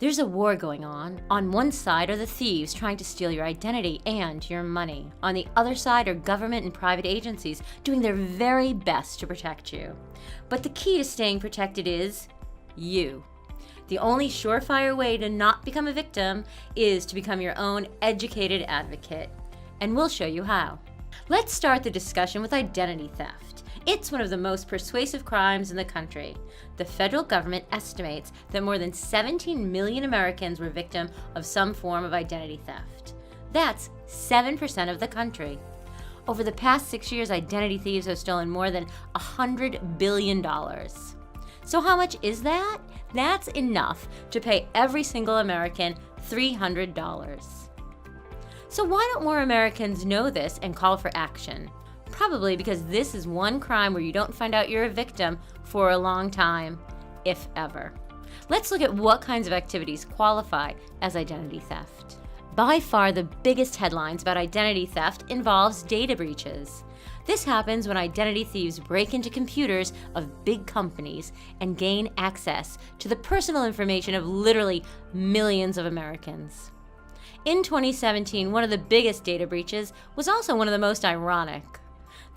There's a war going on. On one side are the thieves trying to steal your identity and your money. On the other side are government and private agencies doing their very best to protect you. But the key to staying protected is you. The only surefire way to not become a victim is to become your own educated advocate. And we'll show you how. Let's start the discussion with identity theft. It's one of the most persuasive crimes in the country. The federal government estimates that more than 17 million Americans were victim of some form of identity theft. That's 7% of the country. Over the past 6 years, identity thieves have stolen more than $100 billion. So how much is that? That's enough to pay every single American $300. So why don't more Americans know this and call for action? Probably because this is one crime where you don't find out you're a victim for a long time, if ever. Let's look at what kinds of activities qualify as identity theft. By far the biggest headlines about identity theft involves data breaches. This happens when identity thieves break into computers of big companies and gain access to the personal information of literally millions of Americans. In 2017, one of the biggest data breaches was also one of the most ironic.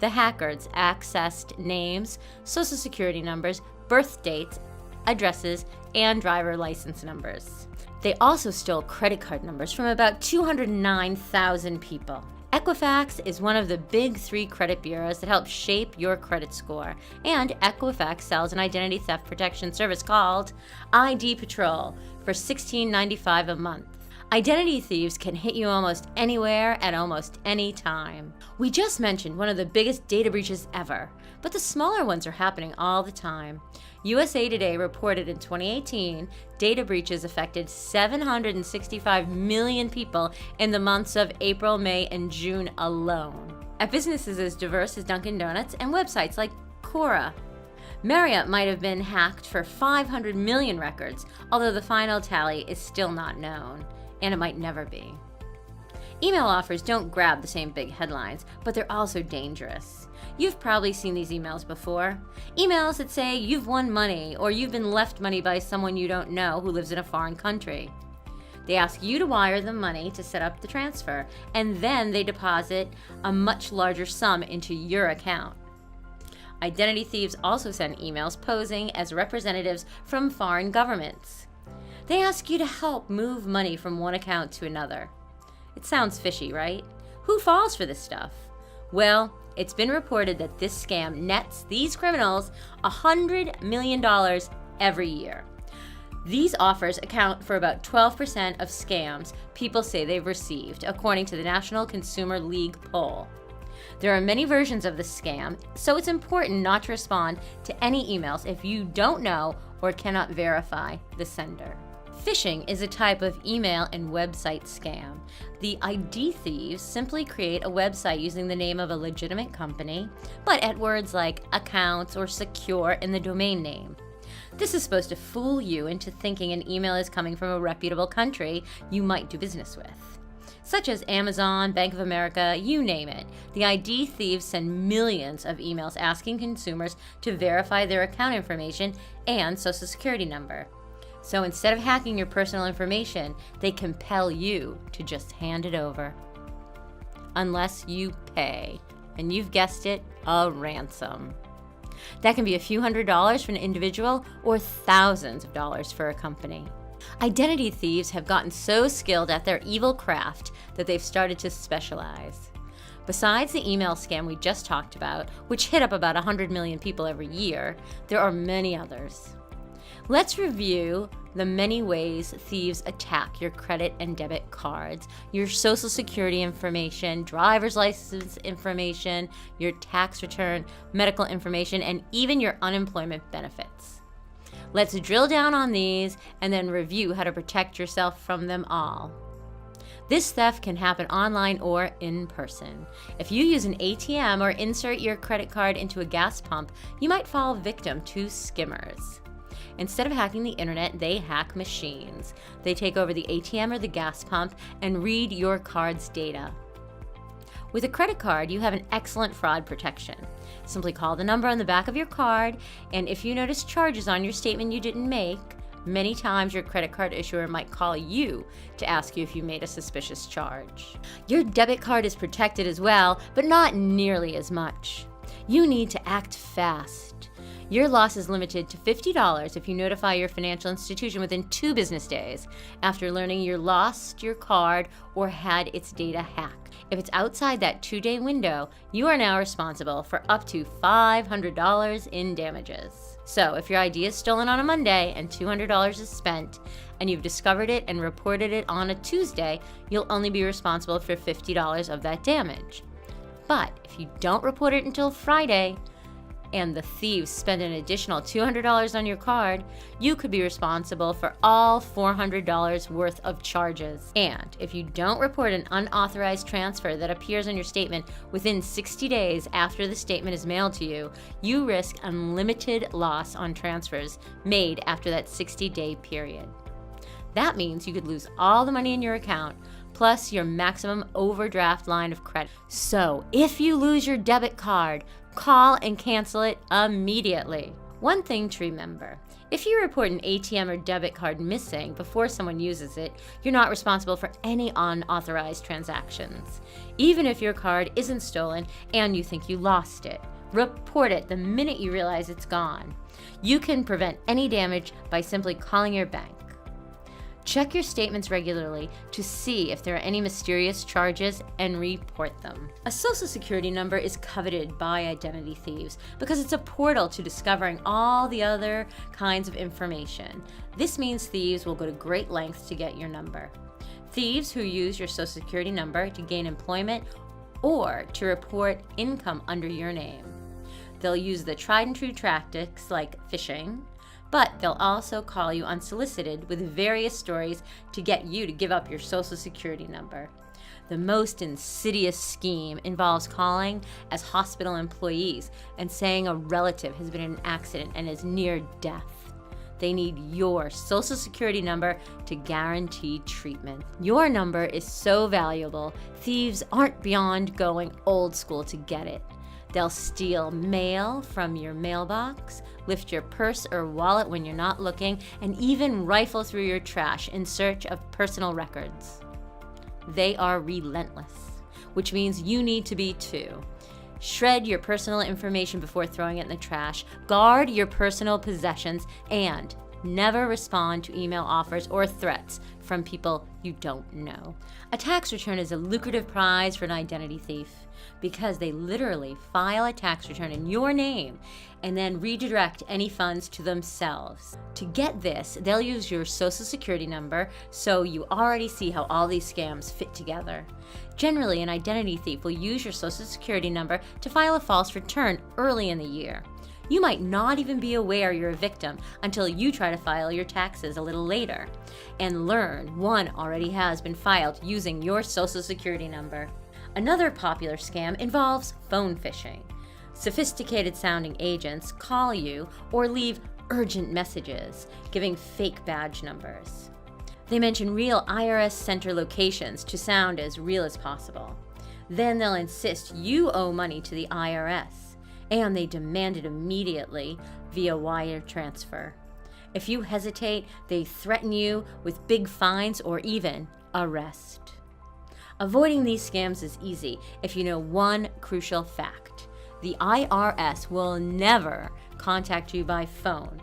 The hackers accessed names, social security numbers, birth dates, addresses, and driver license numbers. They also stole credit card numbers from about 209,000 people. Equifax is one of the big 3 credit bureaus that help shape your credit score, and Equifax sells an identity theft protection service called ID Patrol for $16.95 a month. Identity thieves can hit you almost anywhere at almost any time. We just mentioned one of the biggest data breaches ever, but the smaller ones are happening all the time. USA Today reported in 2018 data breaches affected 765 million people in the months of April, May, and June alone. At businesses as diverse as Dunkin' Donuts and websites like Quora. Marriott might have been hacked for 500 million records, although the final tally is still not known. And it might never be. Email offers don't grab the same big headlines, but they're also dangerous. You've probably seen these emails before. Emails that say you've won money or you've been left money by someone you don't know who lives in a foreign country. They ask you to wire them money to set up the transfer, and then they deposit a much larger sum into your account. Identity thieves also send emails posing as representatives from foreign governments. They ask you to help move money from one account to another. It sounds fishy, right? Who falls for this stuff? Well, it's been reported that this scam nets these criminals $100 million every year. These offers account for about 12% of scams people say they've received, according to the National Consumer League poll. There are many versions of this scam, so it's important not to respond to any emails if you don't know or cannot verify the sender. Phishing is a type of email and website scam. The ID thieves simply create a website using the name of a legitimate company, but add words like accounts or secure in the domain name. This is supposed to fool you into thinking an email is coming from a reputable country you might do business with, such as Amazon, Bank of America, you name it. The ID thieves send millions of emails asking consumers to verify their account information and social security number. So instead of hacking your personal information, they compel you to just hand it over. Unless you pay, and you've guessed it, a ransom. That can be a few $100s for an individual or thousands of dollars for a company. Identity thieves have gotten so skilled at their evil craft that they've started to specialize. Besides the email scam we just talked about, which hit up about 100 million people every year, there are many others. Let's review the many ways thieves attack your credit and debit cards, your social security information, driver's license information, your tax return, medical information, and even your unemployment benefits. Let's drill down on these and then review how to protect yourself from them all. This theft can happen online or in person. If you use an ATM or insert your credit card into a gas pump, you might fall victim to skimmers. Instead of hacking the internet, they hack machines. They take over the ATM or the gas pump and read your card's data. With a credit card, you have an excellent fraud protection. Simply call the number on the back of your card, and if you notice charges on your statement you didn't make, Many times your credit card issuer might call you to ask you if you made a suspicious charge. Your debit card is protected as well, but not nearly as much. You need to act fast. Your loss is limited to $50 if you notify your financial institution within 2 business days after learning you lost your card or had its data hacked. If it's outside that 2-day window, you are now responsible for up to $500 in damages. So if your ID is stolen on a Monday and $200 is spent, and you've discovered it and reported it on a Tuesday, you'll only be responsible for $50 of that damage. But if you don't report it until Friday, and the thieves spend an additional $200 on your card, you could be responsible for all $400 worth of charges. And if you don't report an unauthorized transfer that appears on your statement within 60 days after the statement is mailed to you, you risk unlimited loss on transfers made after that 60-day period. That means you could lose all the money in your account, plus your maximum overdraft line of credit. So if you lose your debit card, call and cancel it immediately. One thing to remember, if you report an ATM or debit card missing before someone uses it, you're not responsible for any unauthorized transactions. Even if your card isn't stolen and you think you lost it, report it the minute you realize it's gone. You can prevent any damage by simply calling your bank. Check your statements regularly to see if there are any mysterious charges and report them. A social security number is coveted by identity thieves because it's a portal to discovering all the other kinds of information. This means thieves will go to great lengths to get your number. Thieves who use your social security number to gain employment or to report income under your name. They'll use the tried and true tactics like phishing, but they'll also call you unsolicited with various stories to get you to give up your social security number. The most insidious scheme involves calling as hospital employees and saying a relative has been in an accident and is near death. They need your social security number to guarantee treatment. Your number is so valuable, thieves aren't beyond going old school to get it. They'll steal mail from your mailbox, lift your purse or wallet when you're not looking, and even rifle through your trash in search of personal records. They are relentless, which means you need to be too. Shred your personal information before throwing it in the trash, guard your personal possessions, and never respond to email offers or threats from people you don't know. A tax return is a lucrative prize for an identity thief because they literally file a tax return in your name and then redirect any funds to themselves. To get this, they'll use your social security number, so you already see how all these scams fit together. Generally, an identity thief will use your social security number to file a false return early in the year. You might not even be aware you're a victim until you try to file your taxes a little later and learn one already has been filed using your social security number. Another popular scam involves phone phishing. Sophisticated sounding agents call you or leave urgent messages, giving fake badge numbers. They mention real IRS center locations to sound as real as possible. Then they'll insist you owe money to the IRS, and they demand it immediately via wire transfer. If you hesitate, they threaten you with big fines or even arrest. Avoiding these scams is easy if you know one crucial fact. The IRS will never contact you by phone,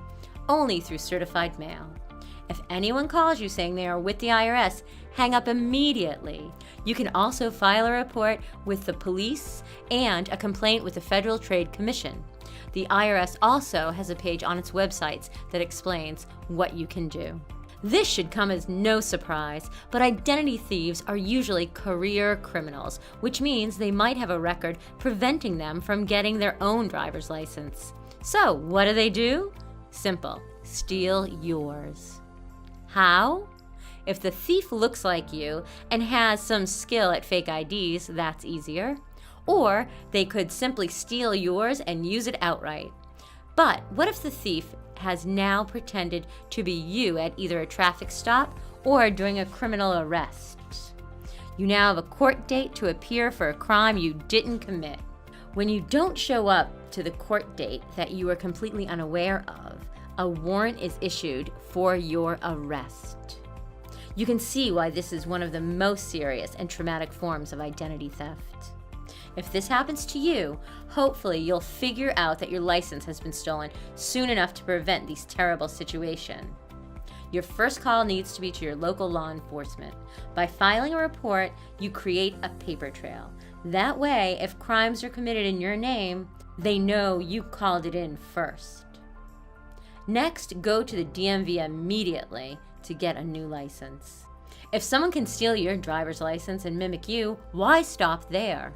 only through certified mail. If anyone calls you saying they are with the IRS, hang up immediately. You can also file a report with the police and a complaint with the Federal Trade Commission. The IRS also has a page on its websites that explains what you can do. This should come as no surprise, but identity thieves are usually career criminals, which means they might have a record preventing them from getting their own driver's license. So, what do? Simple. Steal yours. How? If the thief looks like you and has some skill at fake IDs, that's easier. Or they could simply steal yours and use it outright. But what if the thief has now pretended to be you at either a traffic stop or during a criminal arrest? You now have a court date to appear for a crime you didn't commit. When you don't show up to the court date that you were completely unaware of, a warrant is issued for your arrest. You can see why this is one of the most serious and traumatic forms of identity theft. If this happens to you, hopefully you'll figure out that your license has been stolen soon enough to prevent these terrible situations. Your first call needs to be to your local law enforcement. By filing a report, you create a paper trail. That way, if crimes are committed in your name, they know you called it in first. Next, go to the DMV immediately to get a new license. If someone can steal your driver's license and mimic you, why stop there?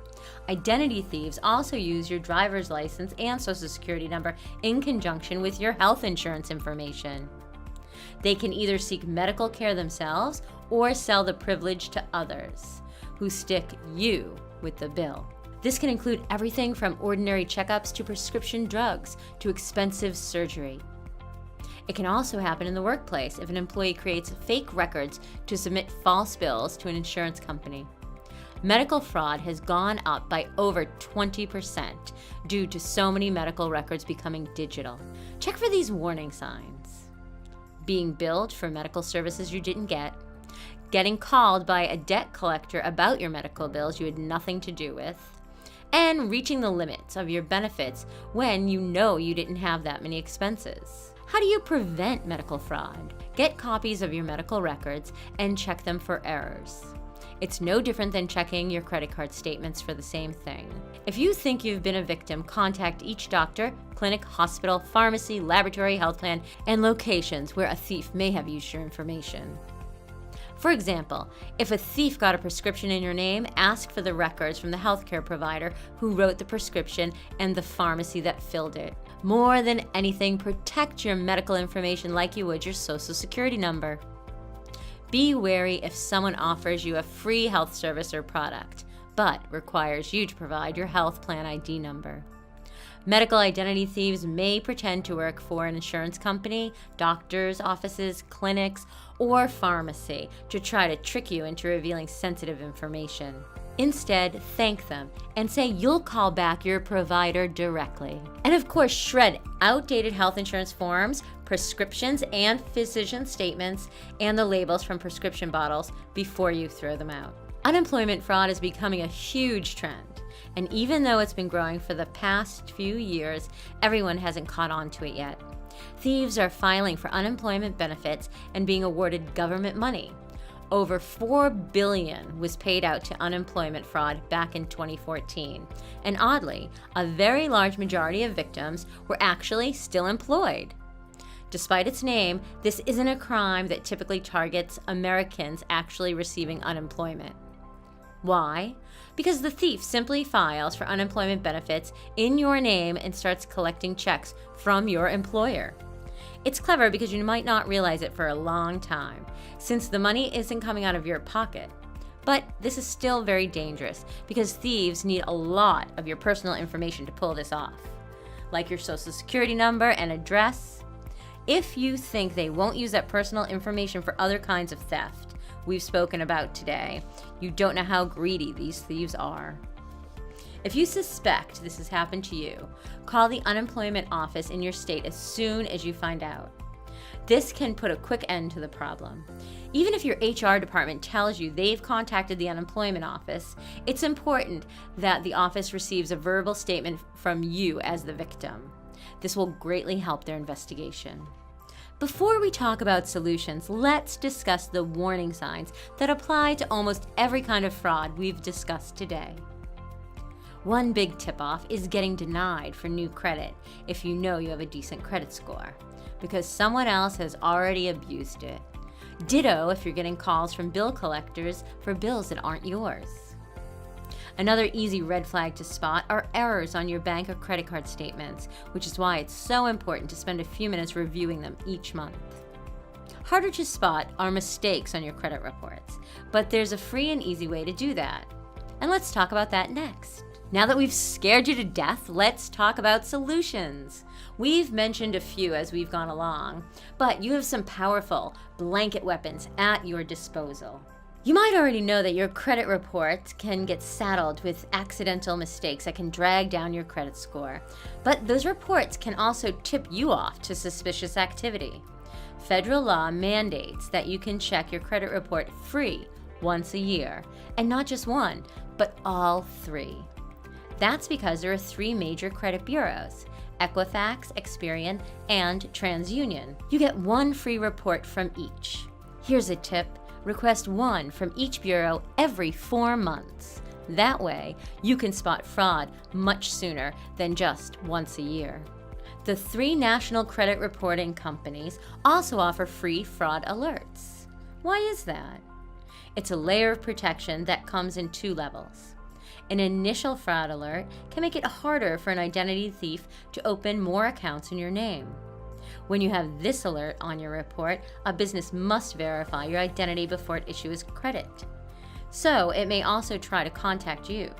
Identity thieves also use your driver's license and social security number in conjunction with your health insurance information. They can either seek medical care themselves or sell the privilege to others, who stick you with the bill. This can include everything from ordinary checkups to prescription drugs to expensive surgery. It can also happen in the workplace if an employee creates fake records to submit false bills to an insurance company. Medical fraud has gone up by over 20% due to so many medical records becoming digital. Check for these warning signs: being billed for medical services you didn't get, getting called by a debt collector about your medical bills you had nothing to do with, and reaching the limits of your benefits when you know you didn't have that many expenses. How do you prevent medical fraud? Get copies of your medical records and check them for errors. It's no different than checking your credit card statements for the same thing. If you think you've been a victim, contact each doctor, clinic, hospital, pharmacy, laboratory, health plan, and locations where a thief may have used your information. For example, if a thief got a prescription in your name, ask for the records from the healthcare provider who wrote the prescription and the pharmacy that filled it. More than anything, protect your medical information like you would your social security number. Be wary if someone offers you a free health service or product, but requires you to provide your health plan ID number. Medical identity thieves may pretend to work for an insurance company, doctors' offices, clinics, or pharmacy to try to trick you into revealing sensitive information. Instead, thank them and say you'll call back your provider directly. And of course, shred outdated health insurance forms, prescriptions and physician statements, and the labels from prescription bottles before you throw them out. Unemployment fraud is becoming a huge trend. And even though it's been growing for the past few years, everyone hasn't caught on to it yet. Thieves are filing for unemployment benefits and being awarded government money. Over $4 billion was paid out to unemployment fraud back in 2014. And oddly, a very large majority of victims were actually still employed. Despite its name, this isn't a crime that typically targets Americans actually receiving unemployment. Why? Because the thief simply files for unemployment benefits in your name and starts collecting checks from your employer. It's clever because you might not realize it for a long time, since the money isn't coming out of your pocket. But this is still very dangerous because thieves need a lot of your personal information to pull this off, like your social security number and address. If you think they won't use that personal information for other kinds of theft we've spoken about today, you don't know how greedy these thieves are. If you suspect this has happened to you, call the unemployment office in your state as soon as you find out. This can put a quick end to the problem. Even if your HR department tells you they've contacted the unemployment office, it's important that the office receives a verbal statement from you as the victim. This will greatly help their investigation. Before we talk about solutions, let's discuss the warning signs that apply to almost every kind of fraud we've discussed today. One big tip-off is getting denied for new credit if you know you have a decent credit score, because someone else has already abused it. Ditto if you're getting calls from bill collectors for bills that aren't yours. Another easy red flag to spot are errors on your bank or credit card statements, which is why it's so important to spend a few minutes reviewing them each month. Harder to spot are mistakes on your credit reports, but there's a free and easy way to do that. And let's talk about that next. Now that we've scared you to death, let's talk about solutions. We've mentioned a few as we've gone along, but you have some powerful blanket weapons at your disposal. You might already know that your credit report can get saddled with accidental mistakes that can drag down your credit score. But those reports can also tip you off to suspicious activity. Federal law mandates that you can check your credit report free once a year, and not just one, but all three. That's because there are three major credit bureaus: Equifax, Experian, and TransUnion. You get one free report from each. Here's a tip: request one from each bureau every 4 months. That way, you can spot fraud much sooner than just once a year. The three national credit reporting companies also offer free fraud alerts. Why is that? It's a layer of protection that comes in 2 levels. An initial fraud alert can make it harder for an identity thief to open more accounts in your name. When you have this alert on your report, a business must verify your identity before it issues credit. So it may also try to contact you.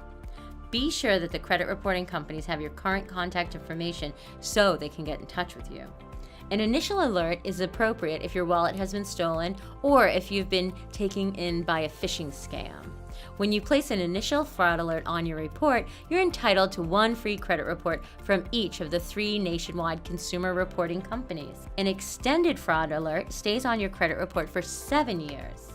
Be sure that the credit reporting companies have your current contact information so they can get in touch with you. An initial alert is appropriate if your wallet has been stolen or if you've been taken in by a phishing scam. When you place an initial fraud alert on your report, you're entitled to one free credit report from each of the 3 nationwide consumer reporting companies. An extended fraud alert stays on your credit report for 7 years.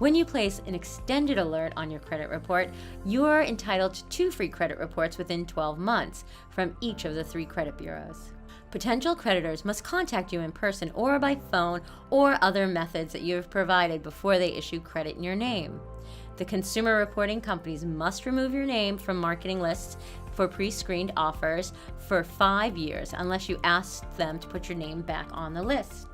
When you place an extended alert on your credit report, you're entitled to 2 free credit reports within 12 months from each of the 3 credit bureaus. Potential creditors must contact you in person or by phone or other methods that you have provided before they issue credit in your name. The consumer reporting companies must remove your name from marketing lists for pre-screened offers for 5 years unless you ask them to put your name back on the list.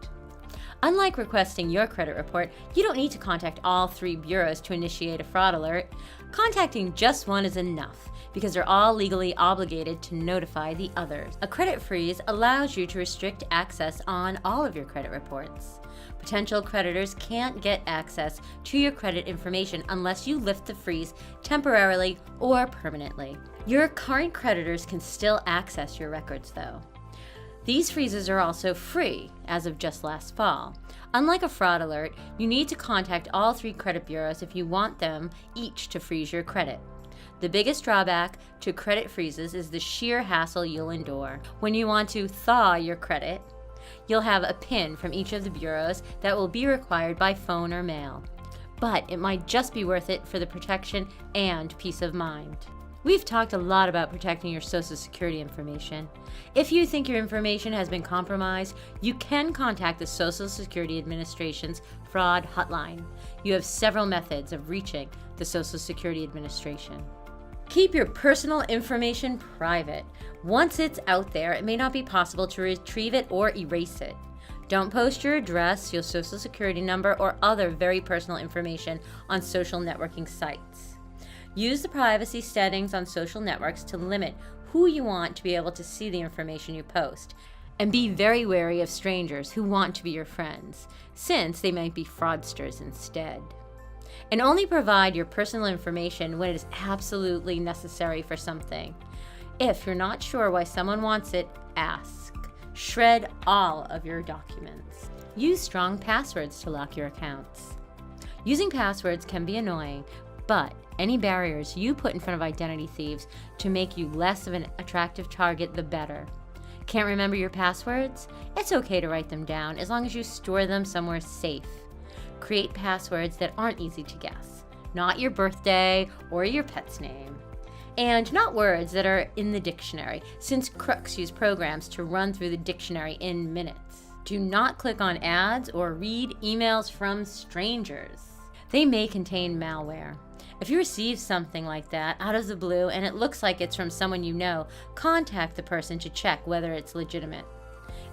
Unlike requesting your credit report, you don't need to contact all 3 bureaus to initiate a fraud alert. Contacting just one is enough because they're all legally obligated to notify the others. A credit freeze allows you to restrict access on all of your credit reports. Potential creditors can't get access to your credit information unless you lift the freeze temporarily or permanently. Your current creditors can still access your records, though. These freezes are also free as of just last fall. Unlike a fraud alert, you need to contact all 3 credit bureaus if you want them each to freeze your credit. The biggest drawback to credit freezes is the sheer hassle you'll endure. When you want to thaw your credit, you'll have a PIN from each of the bureaus that will be required by phone or mail. But it might just be worth it for the protection and peace of mind. We've talked a lot about protecting your Social Security information. If you think your information has been compromised, you can contact the Social Security Administration's fraud hotline. You have several methods of reaching the Social Security Administration. Keep your personal information private. Once it's out there, it may not be possible to retrieve it or erase it. Don't post your address, your Social Security number, or other very personal information on social networking sites. Use the privacy settings on social networks to limit who you want to be able to see the information you post. And be very wary of strangers who want to be your friends, since they might be fraudsters instead. And only provide your personal information when it is absolutely necessary for something. If you're not sure why someone wants it, ask. Shred all of your documents. Use strong passwords to lock your accounts. Using passwords can be annoying, but any barriers you put in front of identity thieves to make you less of an attractive target, the better. Can't remember your passwords? It's okay to write them down as long as you store them somewhere safe. Create passwords that aren't easy to guess, not your birthday or your pet's name. And not words that are in the dictionary, since crooks use programs to run through the dictionary in minutes. Do not click on ads or read emails from strangers. They may contain malware. If you receive something like that out of the blue and it looks like it's from someone you know, contact the person to check whether it's legitimate.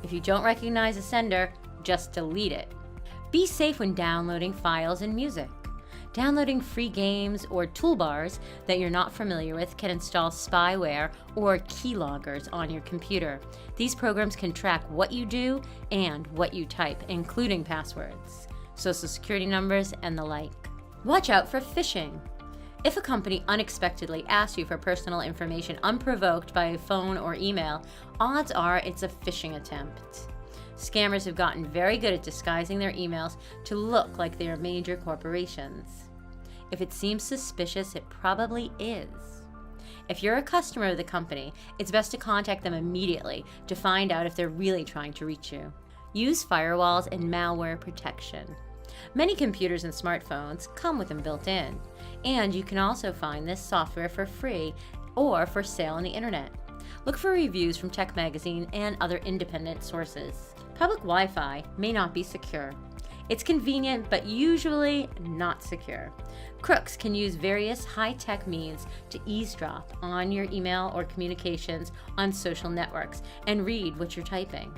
If you don't recognize the sender, just delete it. Be safe when downloading files and music. Downloading free games or toolbars that you're not familiar with can install spyware or keyloggers on your computer. These programs can track what you do and what you type, including passwords, social security numbers, and the like. Watch out for phishing. If a company unexpectedly asks you for personal information unprovoked by phone or email, odds are it's a phishing attempt. Scammers have gotten very good at disguising their emails to look like they are major corporations. If it seems suspicious, it probably is. If you're a customer of the company, it's best to contact them immediately to find out if they're really trying to reach you. Use firewalls and malware protection. Many computers and smartphones come with them built in, and you can also find this software for free or for sale on the internet. Look for reviews from Tech Magazine and other independent sources. Public Wi-Fi may not be secure. It's convenient, but usually not secure. Crooks can use various high-tech means to eavesdrop on your email or communications on social networks and read what you're typing.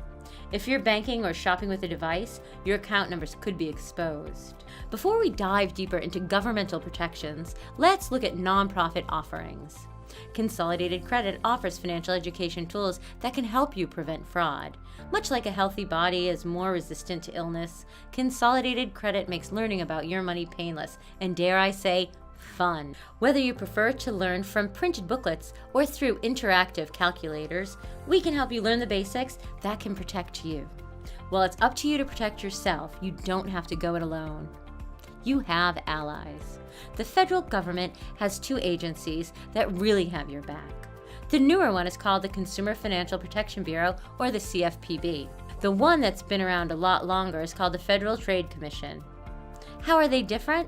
If you're banking or shopping with a device, your account numbers could be exposed. Before we dive deeper into governmental protections, let's look at nonprofit offerings. Consolidated Credit offers financial education tools that can help you prevent fraud. Much like a healthy body is more resistant to illness, Consolidated Credit makes learning about your money painless and, dare I say, fun. Whether you prefer to learn from printed booklets or through interactive calculators, we can help you learn the basics that can protect you. While it's up to you to protect yourself, you don't have to go it alone. You have allies. The federal government has two agencies that really have your back. The newer one is called the Consumer Financial Protection Bureau, or the CFPB. The one that's been around a lot longer is called the Federal Trade Commission. How are they different?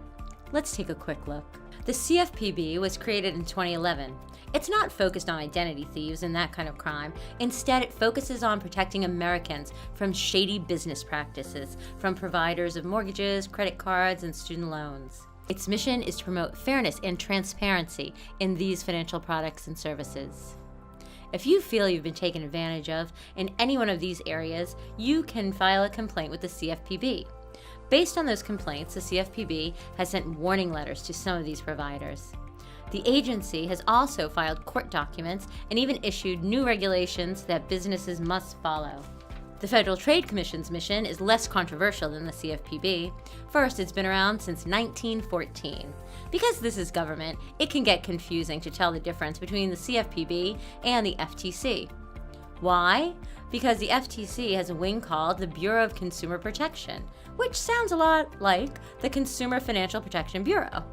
Let's take a quick look. The CFPB was created in 2011. It's not focused on identity thieves and that kind of crime. Instead, it focuses on protecting Americans from shady business practices from providers of mortgages, credit cards, and student loans. Its mission is to promote fairness and transparency in these financial products and services. If you feel you've been taken advantage of in any one of these areas, you can file a complaint with the CFPB. Based on those complaints, the CFPB has sent warning letters to some of these providers. The agency has also filed court documents and even issued new regulations that businesses must follow. The Federal Trade Commission's mission is less controversial than the CFPB. First, it's been around since 1914. Because this is government, it can get confusing to tell the difference between the CFPB and the FTC. Why? Because the FTC has a wing called the Bureau of Consumer Protection, which sounds a lot like the Consumer Financial Protection Bureau.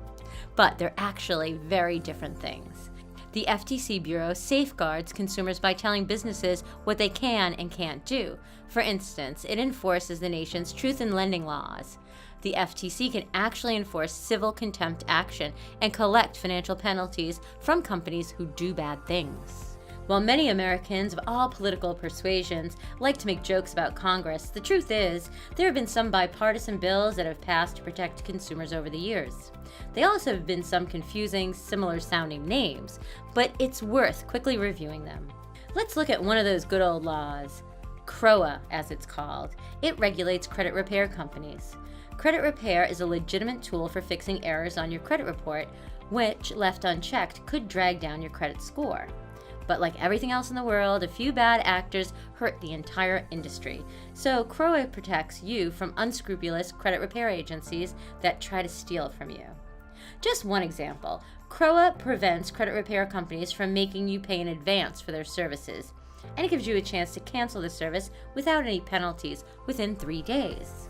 But they're actually very different things. The FTC Bureau safeguards consumers by telling businesses what they can and can't do. For instance, it enforces the nation's truth in lending laws. The FTC can actually enforce civil contempt action and collect financial penalties from companies who do bad things. While many Americans of all political persuasions like to make jokes about Congress, the truth is there have been some bipartisan bills that have passed to protect consumers over the years. They also have been some confusing, similar-sounding names, but it's worth quickly reviewing them. Let's look at one of those good old laws, CROA as it's called. It regulates credit repair companies. Credit repair is a legitimate tool for fixing errors on your credit report, which, left unchecked, could drag down your credit score. But like everything else in the world, a few bad actors hurt the entire industry. So CROA protects you from unscrupulous credit repair agencies that try to steal from you. Just one example, CROA prevents credit repair companies from making you pay in advance for their services, and it gives you a chance to cancel the service without any penalties within 3 days.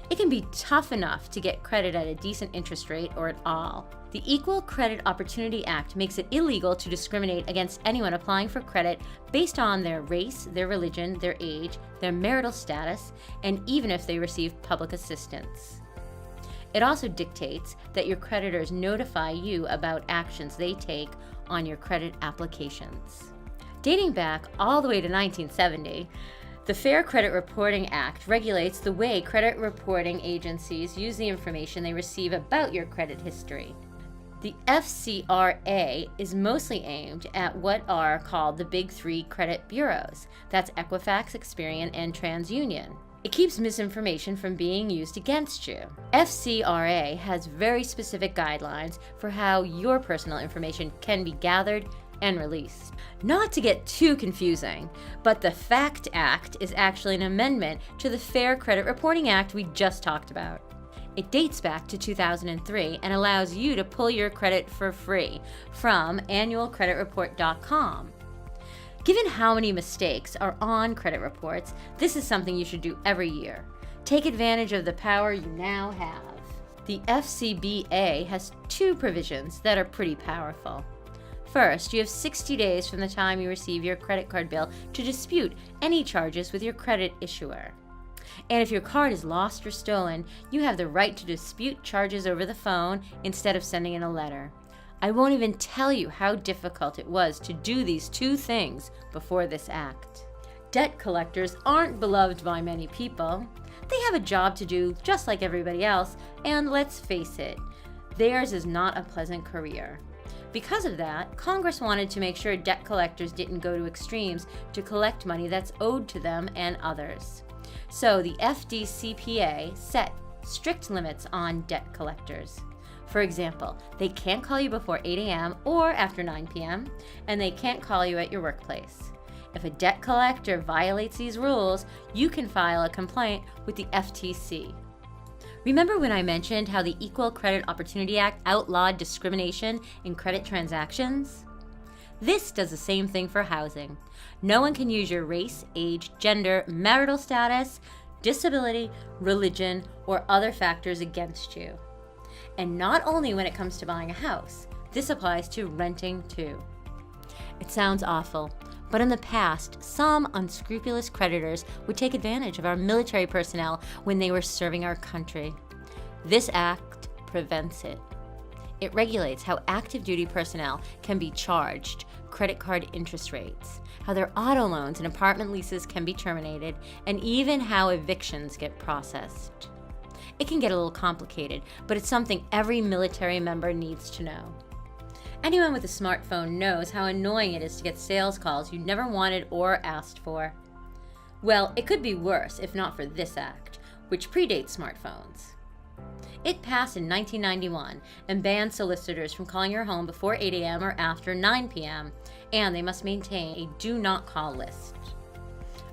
It can be tough enough to get credit at a decent interest rate or at all. The Equal Credit Opportunity Act makes it illegal to discriminate against anyone applying for credit based on their race, their religion, their age, their marital status, and even if they receive public assistance. It also dictates that your creditors notify you about actions they take on your credit applications. Dating back all the way to 1970, the Fair Credit Reporting Act regulates the way credit reporting agencies use the information they receive about your credit history. The FCRA is mostly aimed at what are called the Big Three credit bureaus. That's Equifax, Experian, and TransUnion. It keeps misinformation from being used against you. FCRA has very specific guidelines for how your personal information can be gathered and released. Not to get too confusing, but the FACT Act is actually an amendment to the Fair Credit Reporting Act we just talked about. It dates back to 2003 and allows you to pull your credit for free from annualcreditreport.com. Given how many mistakes are on credit reports, this is something you should do every year. Take advantage of the power you now have. The FCBA has two provisions that are pretty powerful. First, you have 60 days from the time you receive your credit card bill to dispute any charges with your credit issuer. And if your card is lost or stolen, you have the right to dispute charges over the phone instead of sending in a letter. I won't even tell you how difficult it was to do these two things before this act. Debt collectors aren't beloved by many people. They have a job to do just like everybody else, and let's face it, theirs is not a pleasant career. Because of that, Congress wanted to make sure debt collectors didn't go to extremes to collect money that's owed to them and others. So the FDCPA set strict limits on debt collectors. For example, they can't call you before 8 a.m. or after 9 p.m., and they can't call you at your workplace. If a debt collector violates these rules, you can file a complaint with the FTC. Remember when I mentioned how the Equal Credit Opportunity Act outlawed discrimination in credit transactions? This does the same thing for housing. No one can use your race, age, gender, marital status, disability, religion, or other factors against you. And not only when it comes to buying a house, this applies to renting too. It sounds awful, but in the past, some unscrupulous creditors would take advantage of our military personnel when they were serving our country. This act prevents it. It regulates how active duty personnel can be charged credit card interest rates, how their auto loans and apartment leases can be terminated, and even how evictions get processed. It can get a little complicated, but it's something every military member needs to know. Anyone with a smartphone knows how annoying it is to get sales calls you never wanted or asked for. Well, it could be worse if not for this act, which predates smartphones. It passed in 1991 and banned solicitors from calling your home before 8 a.m. or after 9 p.m., and they must maintain a do not call list.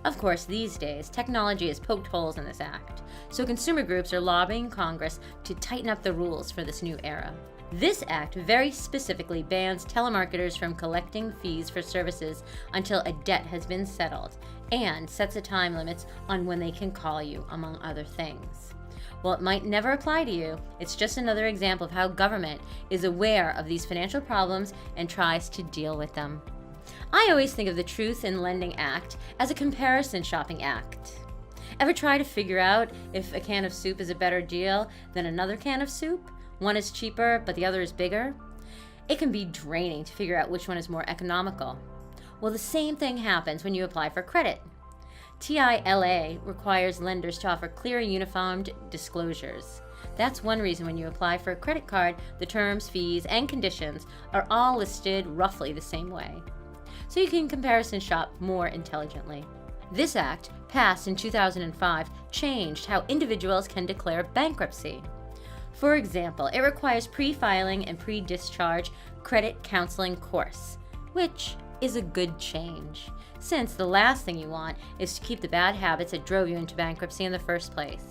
Of course, these days, technology has poked holes in this act, so consumer groups are lobbying Congress to tighten up the rules for this new era. This act very specifically bans telemarketers from collecting fees for services until a debt has been settled and sets a time limits on when they can call you, among other things. While it might never apply to you, it's just another example of how government is aware of these financial problems and tries to deal with them. I always think of the Truth in Lending Act as a comparison shopping act. Ever try to figure out if a can of soup is a better deal than another can of soup? One is cheaper, but the other is bigger? It can be draining to figure out which one is more economical. Well, the same thing happens when you apply for credit. TILA requires lenders to offer clear, uniformed disclosures. That's one reason when you apply for a credit card, the terms, fees, and conditions are all listed roughly the same way, so you can comparison shop more intelligently. This act, passed in 2005, changed how individuals can declare bankruptcy. For example, it requires pre-filing and pre-discharge credit counseling course, which is a good change, since the last thing you want is to keep the bad habits that drove you into bankruptcy in the first place.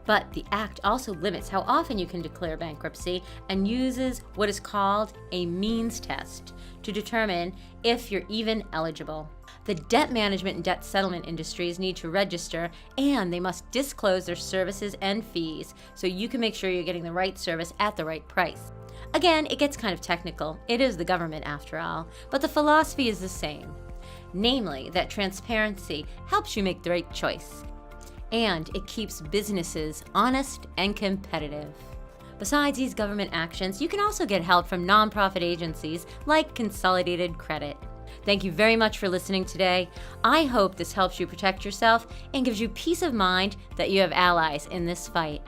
But the act also limits how often you can declare bankruptcy and uses what is called a means test to determine if you're even eligible. The debt management and debt settlement industries need to register, and they must disclose their services and fees so you can make sure you're getting the right service at the right price. Again, it gets kind of technical. It is the government after all, but the philosophy is the same. Namely, that transparency helps you make the right choice, and it keeps businesses honest and competitive. Besides these government actions, you can also get help from nonprofit agencies like Consolidated Credit. Thank you very much for listening today. I hope this helps you protect yourself and gives you peace of mind that you have allies in this fight.